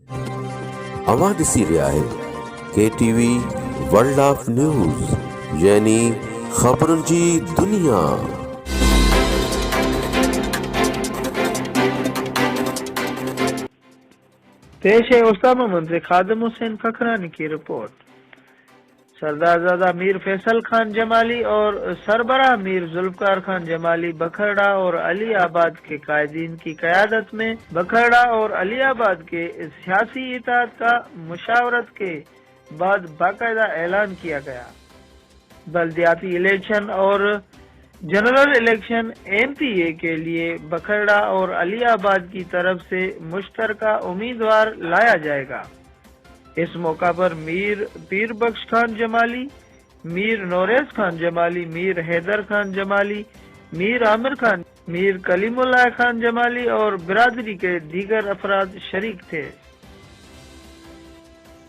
آواز اسی رہا ہے کے T V world of news یعنی خبرن جی دنیا. پیش ہے اسامہ منظر خادم حسین کھکھرانی کی رپورٹ. سردار زادہ میر فیصل خان جمالی اور سربراہ میر ذوالفقار خان جمالی بکھرڑا اور علی آباد کے قائدین کی قیادت میں بکھرڑا اور علی آباد کے سیاسی اتحاد کا مشاورت کے بعد باقاعدہ اعلان کیا گیا. بلدیاتی الیکشن اور جنرل الیکشن MP کے لیے بکھرڑا اور علی آباد کی طرف سے مشترکہ امیدوار لایا جائے گا. اس موقع پر میر پیر بخش خان جمالی، میر نوریز خان جمالی، میر حیدر خان جمالی، میر عامر خان، میر کلیم اللہ خان جمالی اور برادری کے دیگر افراد شریک تھے.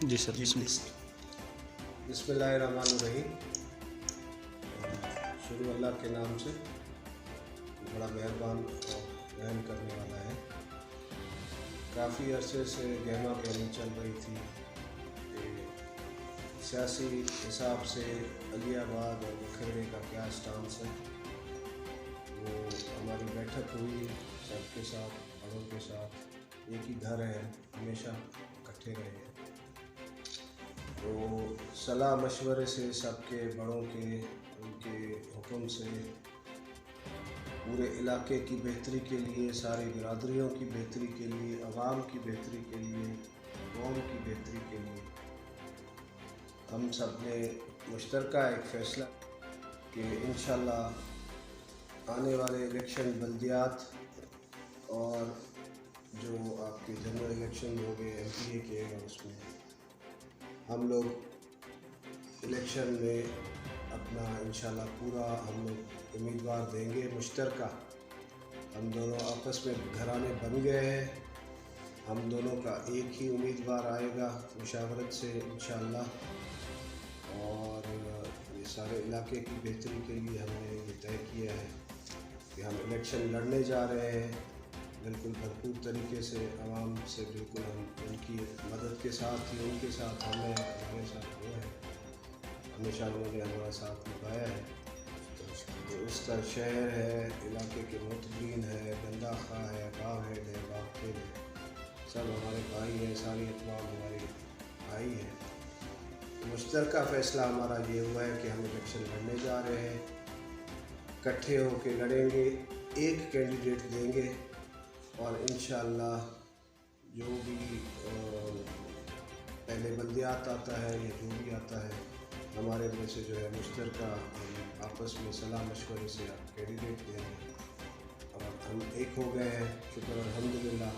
جی سر. بسم اللہ الرحمن الرحیم. شروع اللہ کے نام سے، بڑا مہربان اور رحم کرنے والا ہے. کافی عرصے سے گہما گہمی چل رہی تھی کہ سیاسی حساب سے علی آباد اور بکھرڑے کا کیا اسٹانس ہے. وہ ہماری بیٹھک ہوئی سب کے ساتھ، بڑوں کے ساتھ. ایک ہی گھر ہے، ہمیشہ اکٹھے رہے ہیں. تو صلاح مشورے سے سب کے بڑوں کے ان کے حکم سے پورے علاقے کی بہتری کے لیے، ساری برادریوں کی بہتری کے لیے، عوام کی بہتری کے لیے، قوم کی بہتری کے لیے ہم سب نے مشترکہ ایک فیصلہ کہ انشاءاللہ آنے والے الیکشن بلدیات اور جو آپ کے جنرل الیکشن ہو گئے MP کے، اور اس میں ہم لوگ الیکشن میں اپنا انشاءاللہ پورا ہم لوگ امیدوار دیں گے مشترکہ. ہم دونوں آپس میں گھرانے بن گئے ہیں. ہم دونوں کا ایک ہی امیدوار آئے گا مشاورت سے انشاءاللہ. اور یہ سارے علاقے کی بہتری کے لیے ہم نے یہ طے کیا ہے کہ ہم الیکشن لڑنے جا رہے ہیں بالکل بھرپور طریقے سے، عوام سے بالکل ہم ان کی مدد کے ساتھ ہی، ان کے ساتھ ہمیں ہمارے ساتھ وہ ہے، ہمیشہ انہوں نے ہمارا ساتھ نبھایا ہے. تو اس کا شہر ہے، علاقے کے معتبرین ہے، گندہ خواہ ہے، گاؤں ہے، باغ ہے، سب ہمارے بھائی ہیں. ساری اقوام ہمارے بھائی ہیں. مشترکہ فیصلہ ہمارا یہ ہوا ہے کہ ہم الیکشن لڑنے جا رہے ہیں، اکٹھے ہو کے لڑیں گے، ایک کینڈیڈیٹ دیں گے. اور انشاءاللہ جو بھی پہلے بلدیات آتا ہے یا جو بھی آتا ہے، ہمارے میں سے جو ہے مشترکہ آپس میں صلاح مشورے سے آپ کینڈیڈیٹ دیں گے. اور ہم ایک ہو گئے ہیں، شکر الحمدللہ.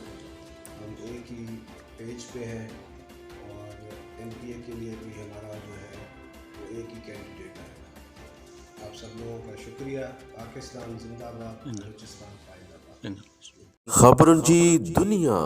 ہم ایک ہی پیج پہ ہیں. اور MP کے لیے بھی ہمارا جو ہے وہ ایک ہی کینڈیڈیٹ آئے گا. آپ سب لوگوں کا شکریہ. پاکستان زندہ باد، بلوچستان قائد آباد. خبرن جی دنیا.